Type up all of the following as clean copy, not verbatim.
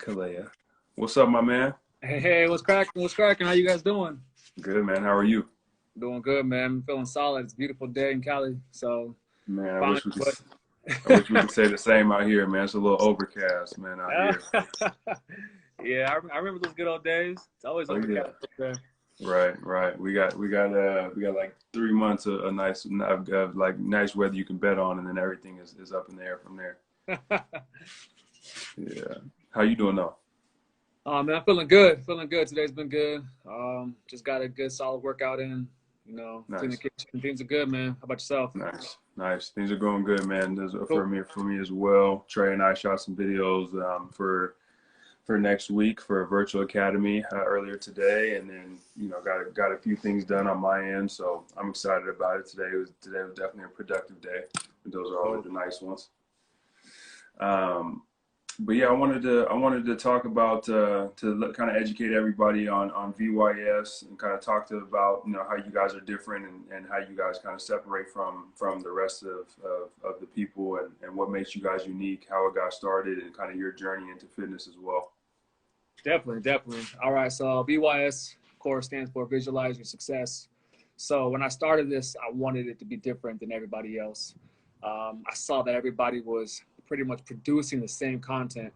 Kalea. What's up, my man? Hey, what's cracking? What's cracking? How you guys doing? Good, man. How are you? Doing good, man. I'm feeling solid. It's a beautiful day in Cali. So, Man, finally, I wish we could say the same out here, man. It's a little overcast, man, out here. yeah, I remember those good old days. It's always Oh yeah. overcast up there. Right. We got like 3 months of nice like nice weather you can bet on, and then everything is up in the air from there. Yeah. How you doing though? Oh man, I'm feeling good. Feeling good. Today's been good. Just got a good solid workout in. Clean the Nice. kitchen. Things are good, man. How about yourself? Nice. Things are going good, man. Cool. For me as well. Trey and I shot some videos for next week for a virtual academy earlier today, and then got a few things done on my end, so I'm excited about it. Today was definitely a productive day. Those are always the nice ones. But yeah, I wanted to talk about kind of educate everybody on VYS and kind of talk about how you guys are different and how you guys kind of separate from the rest of the people, and what makes you guys unique, how it got started, and kind of your journey into fitness as well. Definitely. All right. So VYS, of course, stands for Visualize Your Success. So when I started this, I wanted it to be different than everybody else. I saw that everybody was pretty much producing the same content.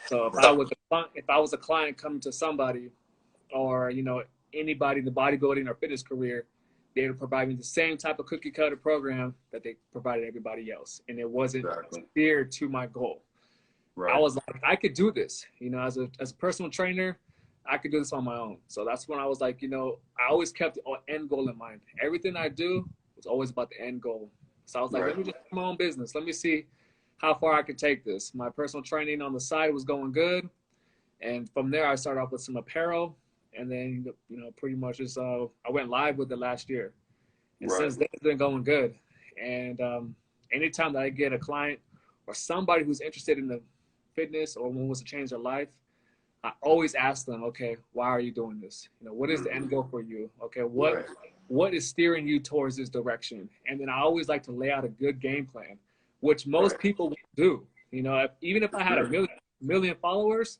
So if I was a client coming to somebody, or anybody in the bodybuilding or fitness career, they would provide me the same type of cookie cutter program that they provided everybody else, and it wasn't steered to my goal. Right. I was like, I could do this, as a personal trainer, I could do this on my own. So that's when I was like, I always kept the end goal in mind. Everything I do was always about the end goal. So I was like, Let me just do my own business. Let me see how far I could take this. My personal training on the side was going good. And from there, I started off with some apparel. And then, pretty much just, I went live with it last year. And since then, it's been going good. And anytime that I get a client or somebody who's interested in the fitness or wants to change their life, I always ask them, okay, why are you doing this? What is the end goal for you? Okay, what is steering you towards this direction? And then I always like to lay out a good game plan, which most people do. Even if I had a million followers,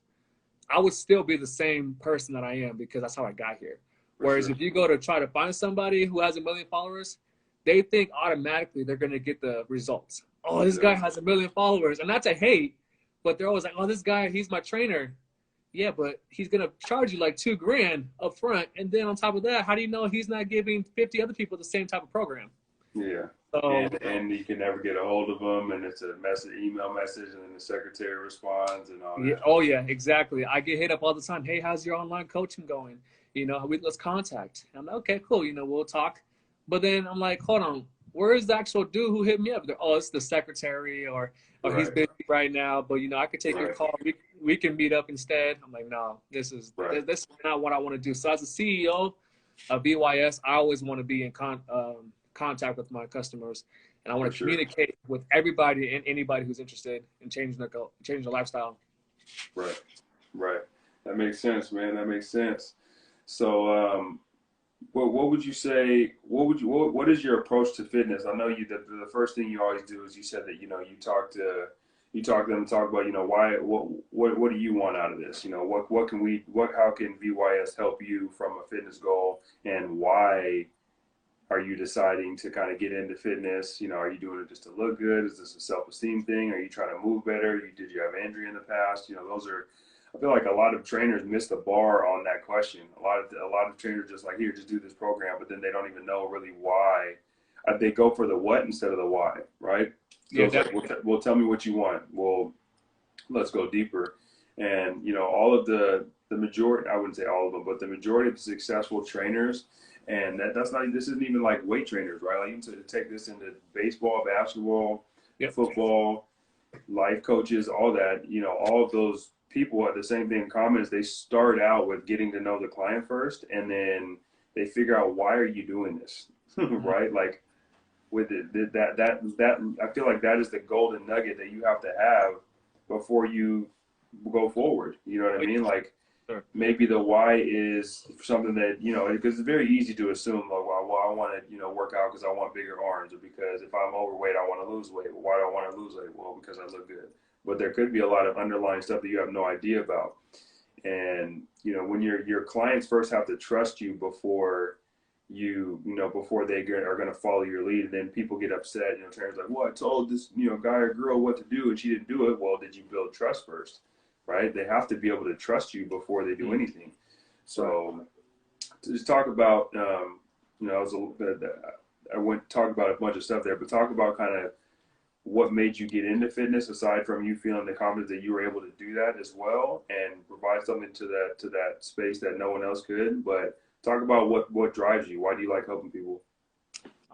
I would still be the same person that I am, because that's how I got here. Whereas if you go to try to find somebody who has 1 million followers, they think automatically they're going to get the results. Oh, this guy has 1 million followers. And not to hate, but they're always like, oh, this guy, he's my trainer. Yeah, but he's going to charge you like $2,000 up front. And then on top of that, how do you know he's not giving 50 other people the same type of program? Yeah. So, and you can never get a hold of them, and it's a email message, and then the secretary responds and all that. Yeah, oh, yeah, exactly. I get hit up all the time. Hey, how's your online coaching going? Let's contact. I'm like, okay, cool. We'll talk. But then I'm like, hold on. Where is the actual dude who hit me up? Oh, it's the secretary, or he's busy right now. But I could take your call. We can meet up instead. I'm like, no, this is not what I want to do. So as a CEO of VYS, I always want to be in contact with my customers, and I want to communicate with everybody and anybody who's interested in changing their lifestyle. Right. That makes sense, man. That makes sense. So, what would you say? What is your approach to fitness? I know the first thing you always do is you said that you talk to them, talk about why, what do you want out of this? How can VYS help you from a fitness goal, and why are you deciding to kind of get into fitness? Are you doing it just to look good? Is this a self-esteem thing? Are you trying to move better? Did you have injury in the past? I feel like a lot of trainers miss the bar on that question. A lot of trainers just like, here, just do this program, but then they don't even know really why. They go for the what instead of the why, right? So Yeah, it's like, well, tell me what you want. Well, let's go deeper. And all of the majority, I wouldn't say all of them, but the majority of successful trainers, and this isn't even like weight trainers, right? Like, even to take this into baseball, basketball, football, life coaches, all that, all of those people have the same thing in common, is they start out with getting to know the client first, and then they figure out, why are you doing this? Right? Like, with that I feel like that is the golden nugget that you have to have before you go forward. You know what I mean? Like, maybe the why is something that, because it's very easy to assume, like, well, I want to, work out because I want bigger arms, or because if I'm overweight, I want to lose weight. Well, why do I want to lose weight? Well, because I look good. but there could be a lot of underlying stuff that you have no idea about. And when your clients first have to trust you before before they are going to follow your lead, and then people get upset, in terms like, well, I told this guy or girl what to do and she didn't do it. Well, did you build trust first? Right? They have to be able to trust you before they do anything. So to just talk about I went talk about a bunch of stuff there, but talk about kind of what made you get into fitness, aside from you feeling the confidence that you were able to do that as well and provide something to that space that no one else could. But talk about what drives you. Why do you like helping people?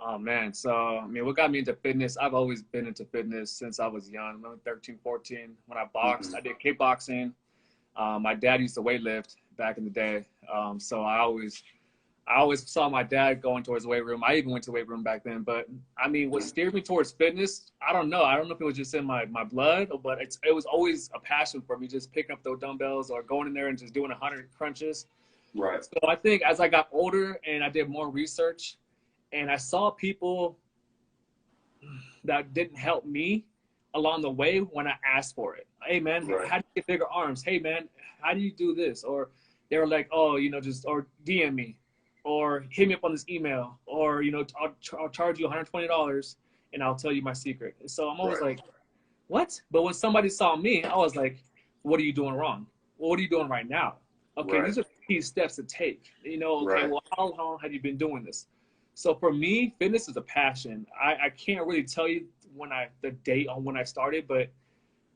Oh man, so I mean, what got me into fitness? I've always been into fitness since I was young. I was 13, 14 when I boxed. I did kickboxing. My dad used to weightlift back in the day, so I always saw my dad going towards the weight room. I even went to the weight room back then. But I mean, what steered me towards fitness, I don't know. I don't know if it was just in my blood, but it was always a passion for me, just picking up those dumbbells or going in there and just doing 100 crunches. Right. So I think as I got older and I did more research and I saw people that didn't help me along the way when I asked for it. Hey man, how do you get bigger arms? Hey man, how do you do this? Or they were like, oh, or DM me, or hit me up on this email, or I'll charge you $120 and I'll tell you my secret. So I'm always like, what? But when somebody saw me, I was like, what are you doing wrong? Well, what are you doing right now? Okay, these are key steps to take. Well, how long have you been doing this? So for me, fitness is a passion. I can't really tell you the date on when I started, but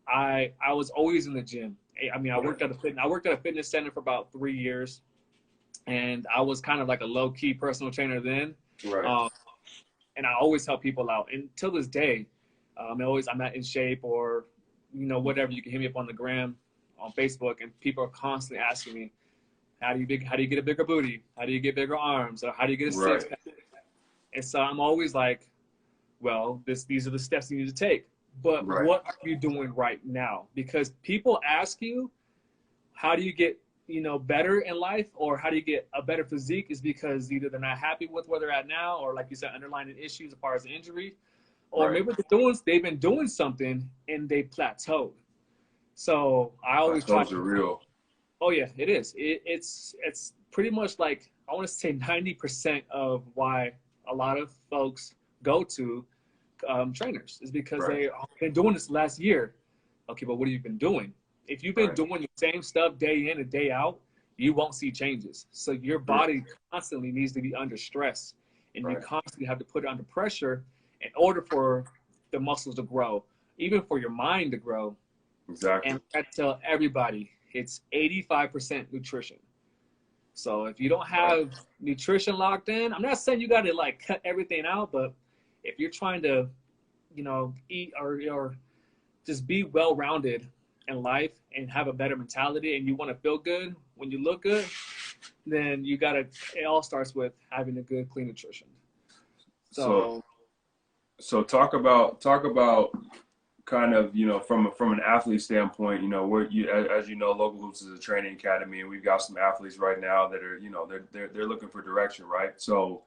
I was always in the gym. I mean, I worked at a fitness center for about 3 years, and I was kind of like a low key personal trainer then. Right. And I always help people out. And till this day, I'm not in shape or whatever. You can hit me up on the gram, on Facebook, and people are constantly asking me, how do you get a bigger booty? How do you get bigger arms? Or how do you get a six pack? And so I'm always like, well, these are the steps you need to take. But what are you doing right now? Because people ask you, how do you get better in life, or how do you get a better physique, is because either they're not happy with where they're at now, or like you said, underlying issues as far as injury, or maybe they've been doing something and they plateaued. So I always try to. Are real. Oh yeah, it is. It's pretty much like, I want to say 90% of why a lot of folks go to trainers is because they've been doing this last year. Okay, but what have you been doing? If you've been doing the same stuff day in and day out, you won't see changes. So your body constantly needs to be under stress, and you constantly have to put it under pressure in order for the muscles to grow, even for your mind to grow. Exactly. And I tell everybody, it's 85% nutrition. So if you don't have nutrition locked in, I'm not saying you got to like cut everything out, but if you're trying to, eat or just be well-rounded in life and have a better mentality, and you want to feel good when you look good, then it all starts with having a good, clean nutrition. So talk about kind of, from an athlete standpoint, where as LocalHOOPS is a training academy, and we've got some athletes right now that are, they're looking for direction, right? So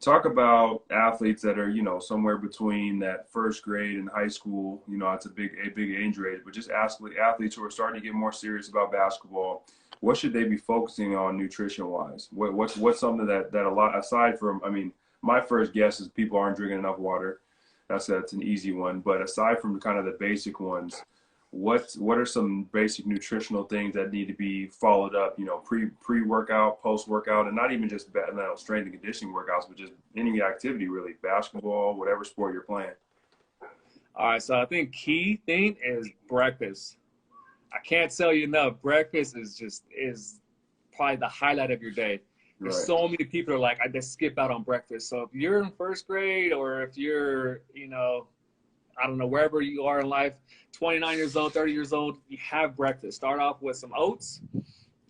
talk about athletes that are, somewhere between that first grade and high school. It's a big age range, but just athletes who are starting to get more serious about basketball. What should they be focusing on nutrition wise? What's something that a lot, aside from, I mean, my first guess is people aren't drinking enough water. That's an easy one. But aside from kind of the basic ones, what are some basic nutritional things that need to be followed up, pre-workout, post-workout, and not even just strength and conditioning workouts, but just any activity really, basketball, whatever sport you're playing? All right, so I think key thing is breakfast. I can't tell you enough. Breakfast is probably the highlight of your day. There's so many people are like, I just skip out on breakfast. So if you're in first grade, or if you're, I don't know, wherever you are in life, 29 years old, 30 years old, you have breakfast. Start off with some oats,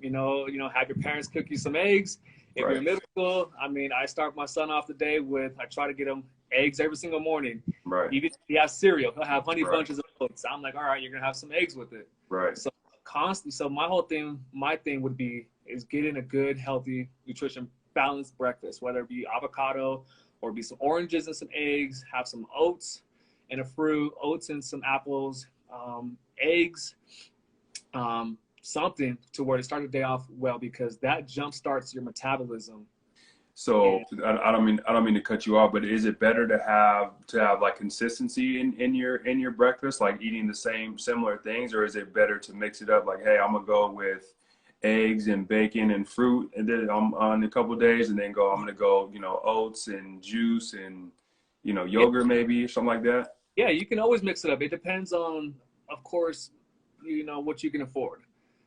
have your parents cook you some eggs. If you're in middle school, I mean, I start my son off the day I try to get him eggs every single morning. Even if he has cereal, he'll have honey bunches of oats. I'm like, all right, you're going to have some eggs with it. So constantly, so my thing would be is getting a good, healthy, nutrition balanced breakfast, whether it be avocado or be some oranges and some eggs, have some oats and a fruit, oats and some apples, eggs, something to where to start the day off well, because that jump starts your metabolism. So And I don't mean to cut you off, but is it better to have like consistency in your breakfast, like eating the same similar things, or is it better to mix it up? Like, hey, I'm gonna go with eggs and bacon and fruit, and then I'm on a couple of days, and then I'm gonna go, oats and juice and yeah, yogurt maybe, something like that. yeah, you can always mix it up. It depends on, of course, what you can afford.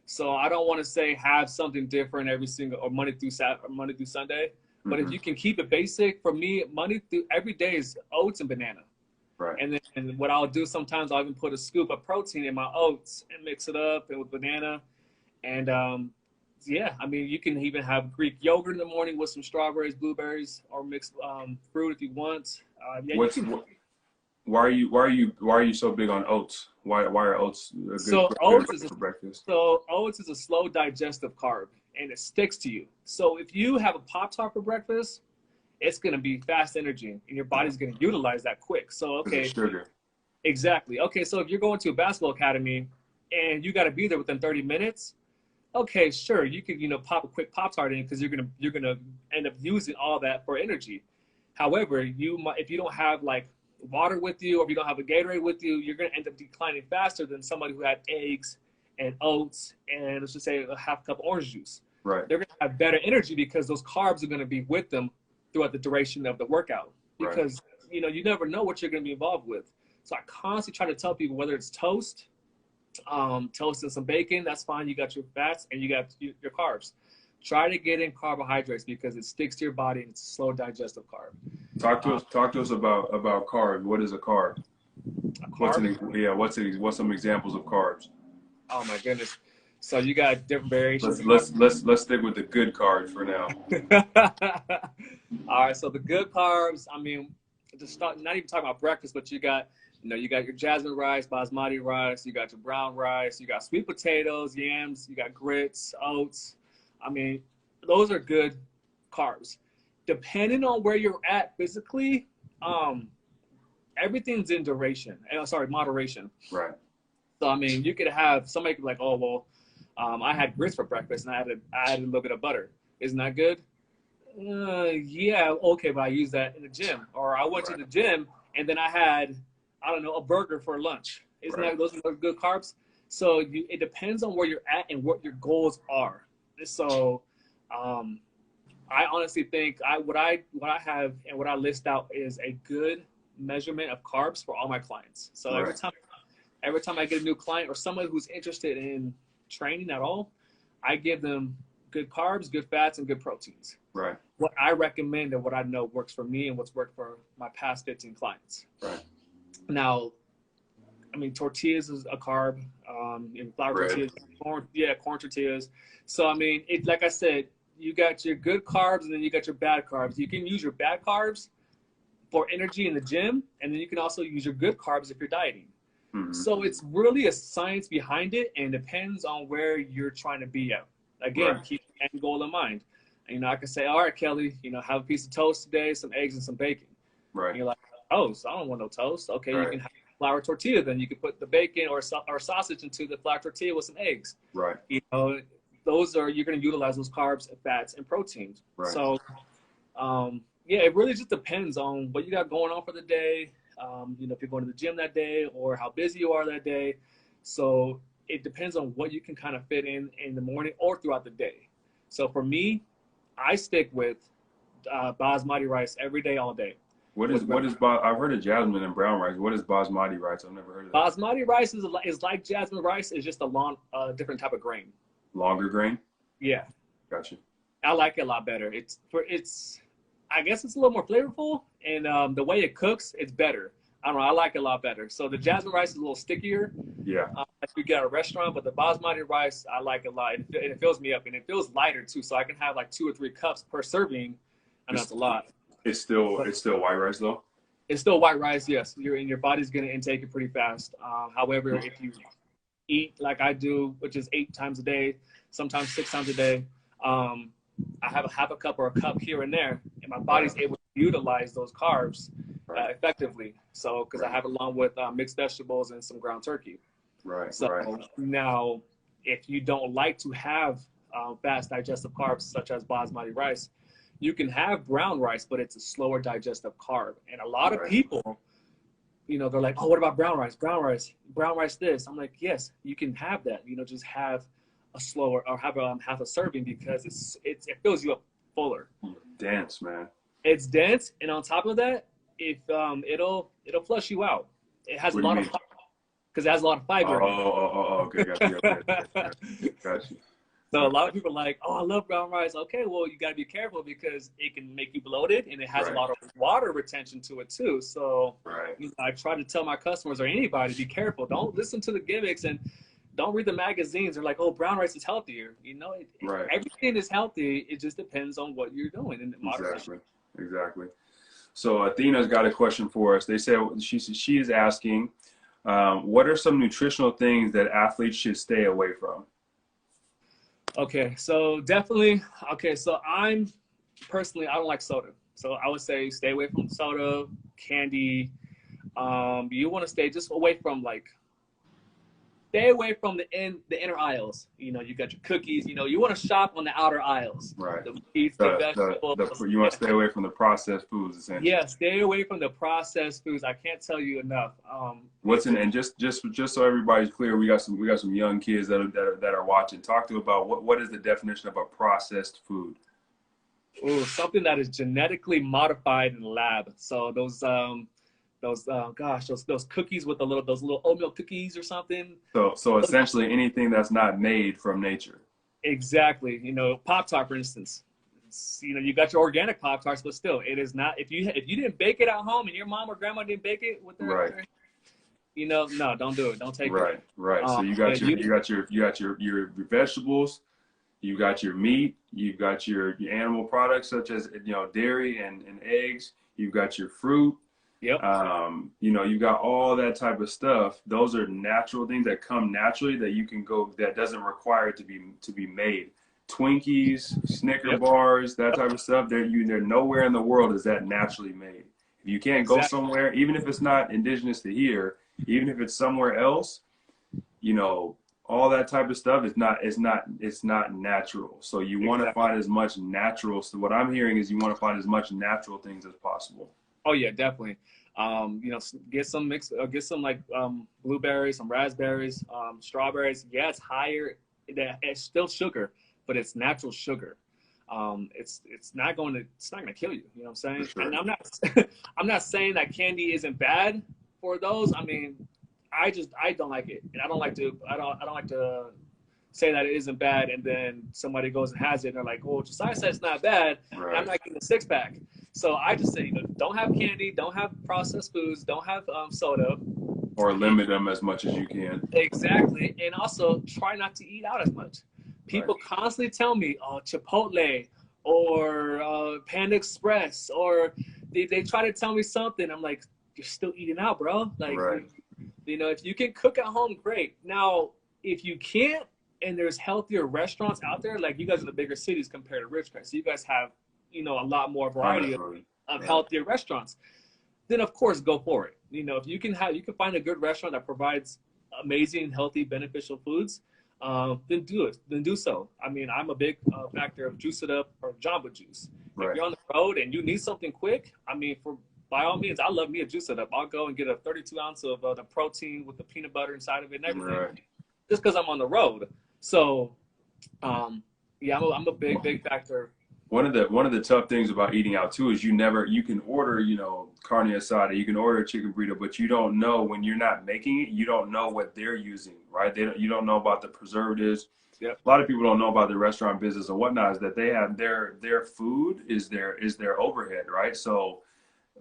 So I don't want to say have something different every single, or Monday through Sunday. But if Hmm. you can keep it basic, for me, Monday through every day is oats and banana. Right. And then what I'll do sometimes, I'll even put a scoop of protein in my oats and mix it up and with banana. And yeah, I mean, you can even have Greek yogurt in the morning with some strawberries, blueberries, or mixed fruit if you want. Yeah, you What's can. why are you so big on oats? Why are oats a So good oats is a for breakfast? So oats is a slow digestive carb, and it sticks to you. So if you have a Pop-Tart for breakfast, it's going to be fast energy, and your Yeah, body's going to utilize that quick. So, because it's okay, sugar. exactly. Okay, so if you're going to a basketball academy and you got to be there within 30 minutes, okay, sure, you could, pop a quick Pop-Tart in, because you're gonna end up using all that for energy. However, if you don't have like water with you, or if you don't have a Gatorade with you, you're gonna end up declining faster than somebody who had eggs and oats and, let's just say, a half cup of orange juice. Right. They're gonna have better energy because those carbs are gonna be with them throughout the duration of the workout. Right. Because you never know what you're gonna be involved with. So I constantly try to tell people, whether it's toast and some bacon, that's fine. You got your fats and you got your carbs. Try to get in carbohydrates because it sticks to your body and it's a slow digestive carb. Talk to us about carbs. What is a carb? A carb? What's some examples of carbs? Oh my goodness. So you got different variations Let's of carbs. let's stick with the good carbs for now. All right, so the good carbs, I mean, to start, not even talking about breakfast, but you got your jasmine rice, basmati rice, you got your brown rice, you got sweet potatoes, yams, you got grits, oats. I mean, those are good carbs. Depending on where you're at physically, everything's in moderation. Right. So I mean, you could have somebody could be like, oh well, I had grits for breakfast and I added a little bit of butter. Isn't that good? Yeah, okay, but I used that in the gym, or I went to Right. the gym and then I had, I don't know, a burger for lunch. Isn't Right. that those are good carbs? So it depends on where you're at and what your goals are. So, I honestly think what I have and what I list out is a good measurement of carbs for all my clients. So Right. every time I get a new client or someone who's interested in training at all, I give them good carbs, good fats, and good proteins. Right. What I recommend and what I know works for me and what's worked for my past 15 clients. Right. Now, I mean, tortillas is a carb, and flour Bread. tortillas, corn tortillas. So, I mean, like I said, you got your good carbs and then you got your bad carbs. You can use your bad carbs for energy in the gym, and then you can also use your good carbs if you're dieting. Mm-hmm. So it's really a science behind it, and depends on where you're trying to be at. Again, Right. keep the end goal in mind. And, I can say, all right, Kelly, have a piece of toast today, some eggs and some bacon. Right. And you're like, toast? I don't want no toast. Okay, Right. you can have flour tortilla. Then you can put the bacon or sausage into the flour tortilla with some eggs. Right. You're going to utilize those carbs, fats, and proteins. Right. So, yeah, it really just depends on what you got going on for the day. If you're going to the gym that day or how busy you are that day. So it depends on what you can kind of fit in the morning or throughout the day. So for me, I stick with basmati rice every day, all day. I've heard of jasmine and brown rice. What is basmati rice? I've never heard of that. Basmati rice is like jasmine rice. It's just a different type of grain. Longer grain? Yeah, Gotcha. I like it a lot better. I guess it's a little more flavorful, and the way it cooks, it's better. I don't know. I like it a lot better. So the jasmine rice is a little stickier, Yeah. like you get at a restaurant, but the basmati rice, I like it a lot. And it fills me up, and it feels lighter too. So I can have like 2 or 3 cups per serving, and that's a lot. It's still white rice though. It's still white rice, yes. Your body's gonna intake it pretty fast. However, if you eat like I do, which is 8 times a day, sometimes 6 times a day, I have a half a cup or a cup here and there, and my body's able to utilize those carbs effectively. So, because I have it along with mixed vegetables and some ground turkey. Right. So Right. now, if you don't like to have fast digestive carbs such as basmati rice, you can have brown rice, but it's a slower digestive carb. And a lot of Right. people, they're like, oh, what about brown rice? Brown rice this. I'm like, yes, you can have that. Just have a slower, or have half a serving, because it fills you up fuller. Dense, man. It's dense, and on top of that, if it'll flush you out. It has a What do you lot mean? of, because it has a lot of fiber in Okay, got you, got you. So a Okay, lot of people are like, oh, I love brown rice. Okay, well, you got to be careful because it can make you bloated, and it has a right, lot of water retention to it too. So right, I try to tell my customers, or anybody, be careful. Don't listen to the gimmicks, and don't read the magazines. They're like, oh, brown rice is healthier. right. Everything is healthy. It just depends on what you're doing in moderation. Exactly, exactly. So Athena's got a question for us. They said she is asking, what are some nutritional things that athletes should stay away from? Okay, so definitely. Okay, so I'm personally, I don't like soda. So I would say stay away from soda, candy. You want to stay just away from stay away from the inner aisles. You got your cookies. You want to shop on the outer aisles. Right. The meats, the vegetables. You want to stay away from the processed foods, essentially. Yeah, stay away from the processed foods. I can't tell you enough. What's in, and just so everybody's clear, we got some young kids that are watching. Talk to about what is the definition of a processed food? Ooh, something that is genetically modified in the lab. So those cookies with those little oatmeal cookies or something. So essentially anything that's not made from nature. Exactly. Pop-Tart, for instance. You got your organic Pop-Tarts, but still, it is not. If you didn't bake it at home, and your mom or grandma didn't bake it with their, right. No, don't do it. Don't take right, it. Right. So you got your vegetables, you got your meat, you've got your animal products such as dairy and eggs. You've got your fruit. Yep. You've got all that type of stuff. Those are natural things that come naturally that you can go, that doesn't require it to be made. Twinkies, Snicker bars, that type of stuff. They're nowhere in the world is that naturally made. If you can't go somewhere, even if it's not indigenous to here, even if it's somewhere else, all that type of stuff is not natural. So you want to find as much natural. So what I'm hearing is you want to find as much natural things as possible. Oh yeah, definitely. Get some blueberries, some raspberries, strawberries. Yeah, it's higher. It's still sugar, but it's natural sugar. It's not gonna kill you. You know what I'm saying? Sure. And I'm not saying that candy isn't bad for those. I mean, I don't like it, and I don't like to say that it isn't bad, and then somebody goes and has it, and they're like, "Oh, Josiah said it's not bad." Right. And I'm not getting a 6-pack. So I just say, don't have candy, don't have processed foods, don't have soda, or limit them as much as you can. Exactly, and also try not to eat out as much. People constantly tell me, "Oh, Chipotle or Panda Express," or they try to tell me something. I'm like, "You're still eating out, bro." Like, if you can cook at home, great. Now, if you can't, and there's healthier restaurants out there, like you guys in the bigger cities compared to Richcrest, so you guys have, a lot more variety of healthier restaurants, then of course go for it. If you can find a good restaurant that provides amazing, healthy, beneficial foods, then do it. Then do so. I mean, I'm a big factor of Juice It Up or Jamba Juice. Right. If you're on the road and you need something quick, I mean, by all means, I love me a Juice It Up. I'll go and get a 32 ounce of the protein with the peanut butter inside of it and everything, just because I'm on the road. So, I'm a big factor. One of the tough things about eating out too is you can order, carne asada, you can order a chicken burrito, but you don't know when you're not making it, you don't know what they're using, right? You don't know about the preservatives. Yep. A lot of people don't know about the restaurant business and whatnot, is that they have their food is their overhead, right? So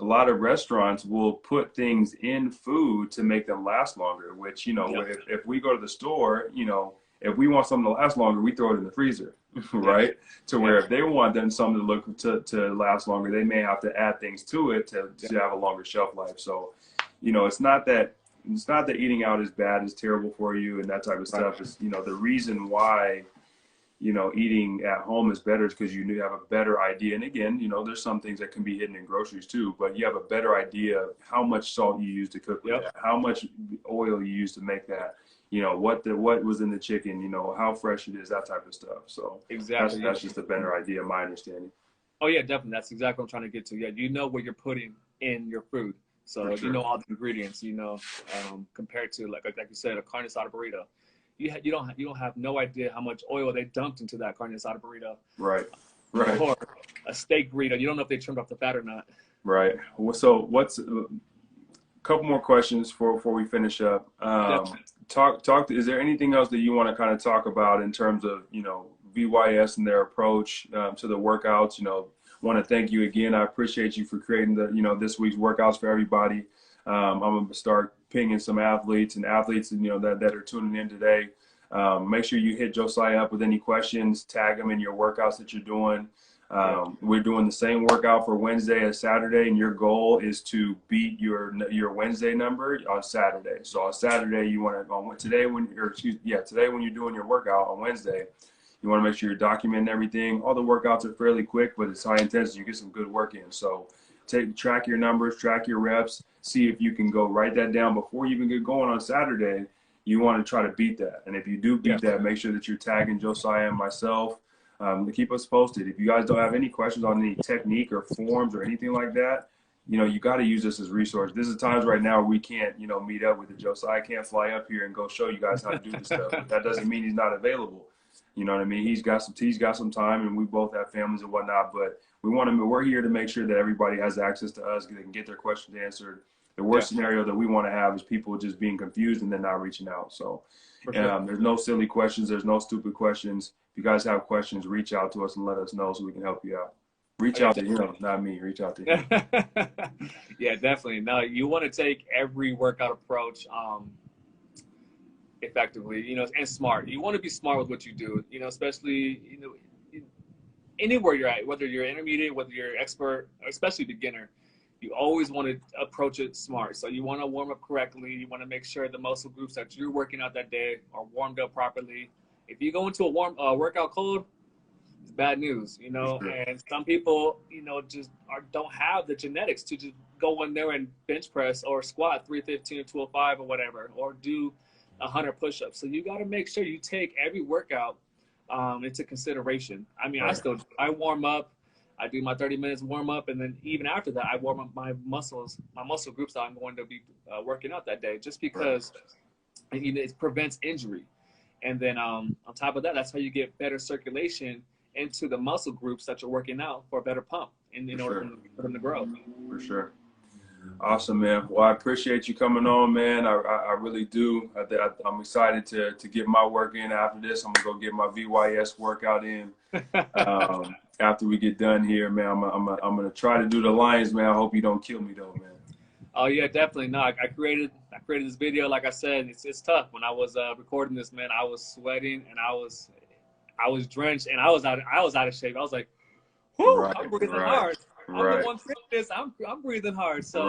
a lot of restaurants will put things in food to make them last longer, which, if we go to the store, if we want something to last longer, we throw it in the freezer, right? To where if they want then something to last longer, they may have to add things to it to have a longer shelf life. So, it's not that eating out is bad, is terrible for you and that type of stuff. Is, the reason why, eating at home is better is because you have a better idea. And again, there's some things that can be hidden in groceries too, but you have a better idea of how much salt you use to cook with that, how much oil you use to make that. what was in the chicken, how fresh it is, that type of stuff. So Exactly. that's just a better idea, my understanding. Oh yeah, definitely. That's exactly what I'm trying to get to. Yeah, you know what you're putting in your food, so For you sure. know all the ingredients. Compared to like you said, a carne asada burrito, you don't have no idea how much oil they dumped into that carne asada burrito, Right. Right. or a steak burrito. You don't know if they trimmed off the fat or not. Right. So what's a couple more questions before we finish up. Definitely. Is there anything else that you want to kind of talk about in terms of, VYS and their approach to the workouts? Want to thank you again. I appreciate you for creating this week's workouts for everybody. I'm going to start pinging some athletes that are tuning in today. Make sure you hit Josiah up with any questions, tag him in your workouts that you're doing. We're doing the same workout for Wednesday as Saturday, and your goal is to beat your Wednesday number on Saturday. So on Saturday, you want to today when you're doing your workout on Wednesday, you want to make sure you're documenting everything. All the workouts are fairly quick, but it's high intensity. You get some good work in. So track your numbers, track your reps, see if you can write that down before you even get going on Saturday. You want to try to beat that, and if you do beat that, make sure that you're tagging Josiah and myself. To keep us posted. If you guys don't have any questions on any technique or forms or anything like that, you got to use this as a resource. This is times right now we can't, meet up with it. Josiah can't fly up here and go show you guys how to do this stuff. But that doesn't mean he's not available. You know what I mean? He's got some time, and we both have families and whatnot. But we're here to make sure that everybody has access to us, they can get their questions answered. The worst scenario that we want to have is people just being confused and then not reaching out. So there's no silly questions. There's no stupid questions. If you guys have questions, reach out to us and let us know so we can help you out. Reach out to him, not me. Reach out to him. Yeah, definitely. No, you want to take every workout approach effectively, and smart. You want to be smart with what you do, especially, anywhere you're at, whether you're intermediate, whether you're expert, or especially beginner. You always want to approach it smart. So you want to warm up correctly. You want to make sure the muscle groups that you're working out that day are warmed up properly. If you go into a workout cold, it's bad news, Sure. And some people, just don't have the genetics to just go in there and bench press or squat 315 or 205 or whatever, or do 100 push-ups. So you got to make sure you take every workout into consideration. I mean, Right. I warm up. I do my 30 minutes warm up, and then even after that, I warm up my muscle groups that I'm going to be working out that day, just because it prevents injury. And then on top of that, that's how you get better circulation into the muscle groups that you're working out for a better pump, and in order for them to grow. For sure. Awesome, man. Well, I appreciate you coming on, man. I really do. I'm excited to get my work in after this. I'm going to go get my VYS workout in. After we get done here, man, I'm gonna try to do the Lions, man. I hope you don't kill me though, man. Oh yeah, definitely. No, I created this video. Like I said, it's tough. When I was recording this, man, I was sweating and I was drenched and I was out of shape. I was like, whoo, I'm breathing hard. I'm the one saying this. I'm breathing hard. So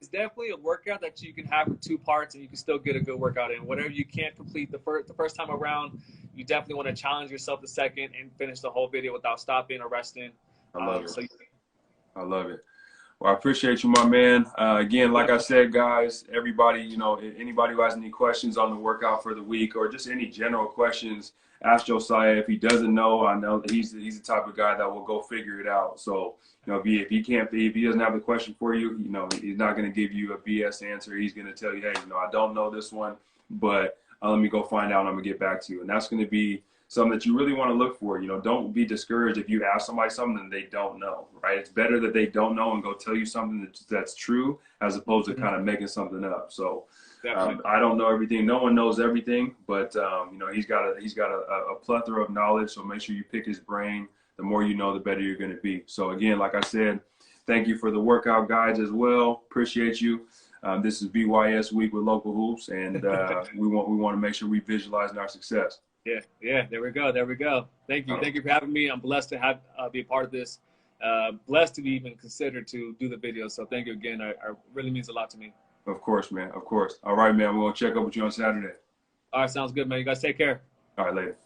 it's definitely a workout that you can have for 2 parts, and you can still get a good workout in. Whatever you can't complete the first time around, you definitely want to challenge yourself the second and finish the whole video without stopping or resting. I love it. I love it. Well, I appreciate you, my man. Again, like I said, guys, everybody, anybody who has any questions on the workout for the week or just any general questions, ask Josiah. If he doesn't know, I know he's the type of guy that will go figure it out. So, if he doesn't have the question for you, he's not going to give you a BS answer. He's going to tell you, hey, I don't know this one, but let me go find out and I'm going to get back to you. And that's going to be something that you really want to look for. Don't be discouraged if you ask somebody something and they don't know, right? It's better that they don't know and go tell you something that's true as opposed to kind of making something up. So I don't know everything. No one knows everything, but he's got a plethora of knowledge. So make sure you pick his brain. The more you know, the better you're going to be. So again, like I said, thank you for the workout guides as well. Appreciate you. This is VYS week with Local Hoops, and we want to make sure we visualize our success. Yeah. There we go. Thank you. Thank you for having me. I'm blessed to be a part of this. Blessed to be even considered to do the video. So thank you again. It really means a lot to me. Of course, man. Of course. All right, man. We're gonna check up with you on Saturday. All right, sounds good, man. You guys take care. All right, later.